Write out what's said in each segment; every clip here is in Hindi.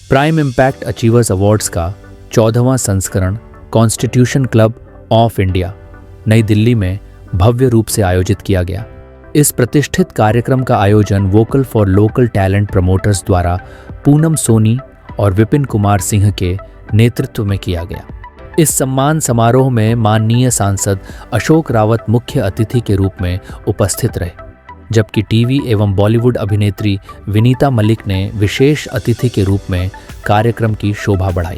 प्राइम इम्पैक्ट अचीवर्स अवार्ड्स का 14वां संस्करण कॉन्स्टिट्यूशन क्लब ऑफ इंडिया नई दिल्ली में भव्य रूप से आयोजित किया गया। इस प्रतिष्ठित कार्यक्रम का आयोजन vocal for local talent promoters द्वारा पूनम सोनी और विपिन कुमार सिंह के नेतृत्व में किया गया। इस सम्मान समारोह में माननीय सांसद अशोक रावत मुख्य अतिथि के रूप में उपस्थित रहे, जबकि टीवी एवं बॉलीवुड अभिनेत्री विनीता मलिक ने विशेष अतिथि के रूप में कार्यक्रम की शोभा बढ़ाई।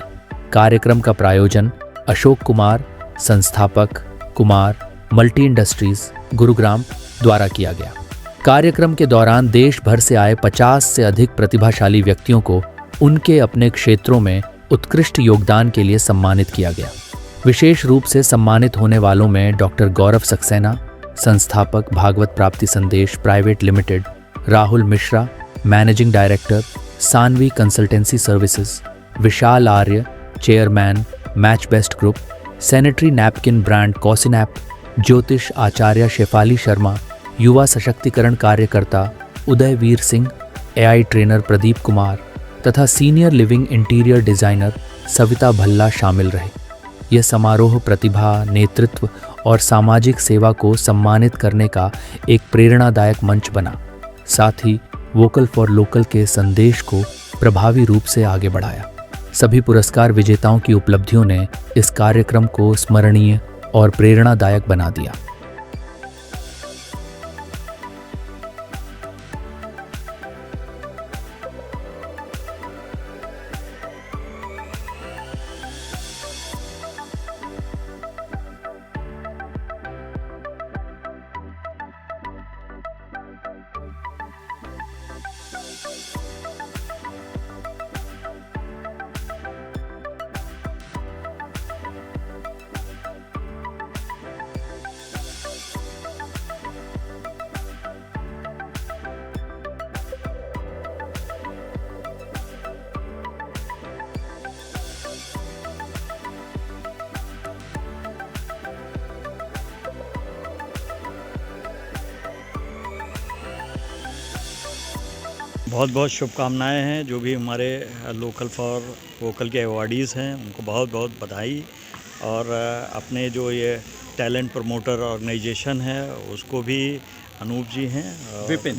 कार्यक्रम का प्रायोजन अशोक कुमार, संस्थापक कुमार मल्टी इंडस्ट्रीज गुरुग्राम द्वारा किया गया। कार्यक्रम के दौरान देश भर से आए 50 से अधिक प्रतिभाशाली व्यक्तियों को उनके अपने क्षेत्रों में उत्कृष्ट योगदान के लिए सम्मानित किया गया। विशेष रूप से सम्मानित होने वालों में डॉक्टर गौरव सक्सेना, संस्थापक Bhagwat Prapti Sandesh private limited, Rahul Mishra, managing director Sanvi consultancy services, Vishal Arya, chairman Match Best group, sanitary napkin brand Cosinap, ज्योतिष आचार्य शेफाली शर्मा, युवा सशक्तिकरण कार्यकर्ता उदय वीर सिंह, एआई ट्रेनर प्रदीप कुमार तथा senior living interior designer Savita Bhalla शामिल रहे। यह समारोह प्रतिभा, नेतृत्व और सामाजिक सेवा को सम्मानित करने का एक प्रेरणादायक मंच बना, साथ ही वोकल फॉर लोकल के संदेश को प्रभावी रूप से आगे बढ़ाया। सभी पुरस्कार विजेताओं की उपलब्धियों ने इस कार्यक्रम को स्मरणीय और प्रेरणादायक बना दिया। बहुत बहुत शुभकामनाएं हैं जो भी हमारे लोकल फॉर वोकल के अवार्डीज़ हैं, उनको बहुत बहुत बधाई। और अपने जो ये टैलेंट प्रमोटर ऑर्गेनाइजेशन है उसको भी अनूप जी हैं,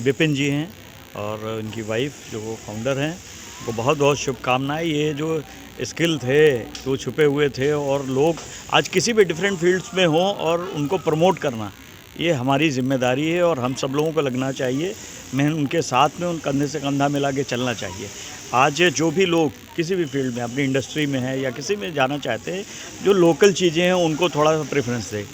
विपिन जी हैं और उनकी वाइफ जो वो फाउंडर हैं, उनको बहुत बहुत शुभकामनाएं। ये जो स्किल थे वो छुपे हुए थे और लोग आज किसी भी डिफरेंट फील्ड्स में हों और उनको प्रमोट करना ये हमारी जिम्मेदारी है और हम सब लोगों को लगना चाहिए। मैं उनके साथ में उन कंधे से कंधा मिला के चलना चाहिए। आज जो भी लोग किसी भी फील्ड में अपनी इंडस्ट्री में है या किसी में जाना चाहते हैं, जो लोकल चीज़ें हैं उनको थोड़ा सा प्रेफरेंस दें।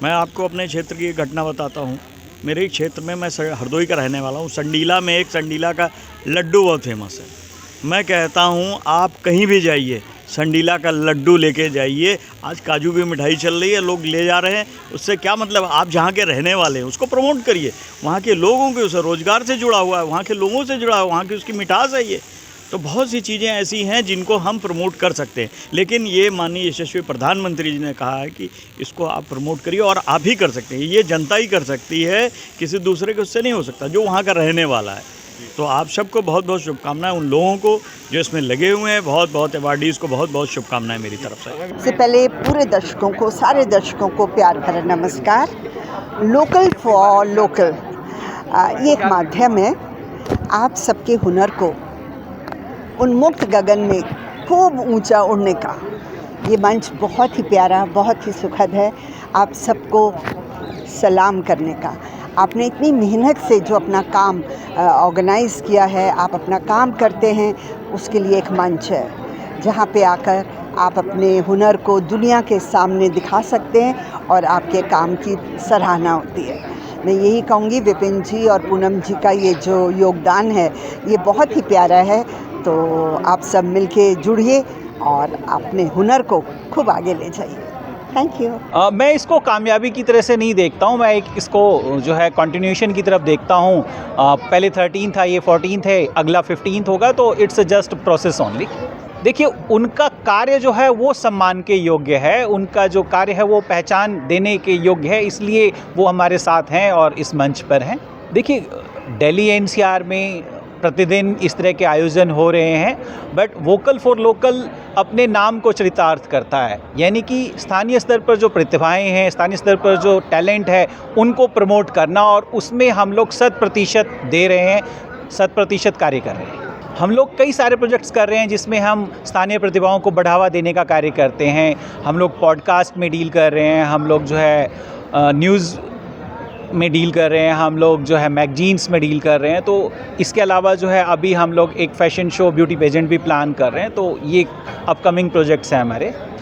मैं आपको अपने क्षेत्र की एक घटना बताता हूँ। मेरे क्षेत्र में, मैं हरदोई का रहने वाला हूँ, संडीला में एक संडीला का लड्डू बहुत फेमस है। मैं कहता हूँ आप कहीं भी जाइए संडीला का लड्डू लेके जाइए। आज काजू की मिठाई चल रही है, लोग ले जा रहे हैं, उससे क्या मतलब? आप जहाँ के रहने वाले हैं उसको प्रमोट करिए, वहाँ के लोगों के, उस रोज़गार से जुड़ा हुआ है, वहाँ के लोगों से जुड़ा हुआ है, वहाँ की उसकी मिठास है। ये तो बहुत सी चीज़ें ऐसी हैं जिनको हम प्रमोट कर सकते हैं। लेकिन ये माननीय यशस्वी प्रधानमंत्री जी ने कहा है कि इसको आप प्रमोट करिए और आप ही कर सकते हैं। ये जनता ही कर सकती है, किसी दूसरे के उससे नहीं हो सकता, जो वहाँ का रहने वाला है। तो आप सबको बहुत बहुत शुभकामनाएं। उन लोगों को जो इसमें लगे हुए हैं, बहुत बहुत अवार्डीज़ को बहुत बहुत शुभकामनाएं मेरी तरफ से। सबसे पहले पूरे दर्शकों को, सारे दर्शकों को प्यार भरा नमस्कार। लोकल फॉर लोकल ये एक माध्यम है आप सबके हुनर को उन्मुक्त गगन में खूब ऊंचा उड़ने का। ये मंच बहुत ही प्यारा, बहुत ही सुखद है। आप सबको सलाम करने का। आपने इतनी मेहनत से जो अपना काम ऑर्गेनाइज़ किया है, आप अपना काम करते हैं, उसके लिए एक मंच है जहाँ पे आकर आप अपने हुनर को दुनिया के सामने दिखा सकते हैं और आपके काम की सराहना होती है। मैं यही कहूँगी, विपिन जी और पूनम जी का ये जो योगदान है ये बहुत ही प्यारा है। तो आप सब मिलके जुड़िए और अपने हुनर को खूब आगे ले जाइए। Thank you. मैं इसको कामयाबी की तरह से नहीं देखता हूँ, मैं इसको जो है कंटिन्यूएशन की तरफ देखता हूँ। पहले 13 था, ये 14 है, अगला 15 होगा, तो इट्स जस्ट प्रोसेस ओनली। देखिए, उनका कार्य जो है वो सम्मान के योग्य है, उनका जो कार्य है वो पहचान देने के योग्य है, इसलिए वो हमारे साथ हैं और इस मंच पर हैं। देखिए, दिल्ली एनसीआर में प्रतिदिन इस तरह के आयोजन हो रहे हैं, बट वोकल फॉर लोकल अपने नाम को चरितार्थ करता है, यानी कि स्थानीय स्तर पर जो प्रतिभाएं हैं, स्थानीय स्तर पर जो टैलेंट है, उनको प्रमोट करना, और उसमें हम लोग 100% दे रहे हैं, 100% कार्य कर रहे हैं। हम लोग कई सारे प्रोजेक्ट्स कर रहे हैं जिसमें हम स्थानीय प्रतिभाओं को बढ़ावा देने का कार्य करते हैं। हम लोग पॉडकास्ट में डील कर रहे हैं, हम लोग जो है न्यूज़ में डील कर रहे हैं, हम लोग जो है मैगजीन्स में डील कर रहे हैं। तो इसके अलावा जो है अभी हम लोग एक फ़ैशन शो, ब्यूटी पेजेंट भी प्लान कर रहे हैं। तो ये अपकमिंग प्रोजेक्ट्स हैं हमारे।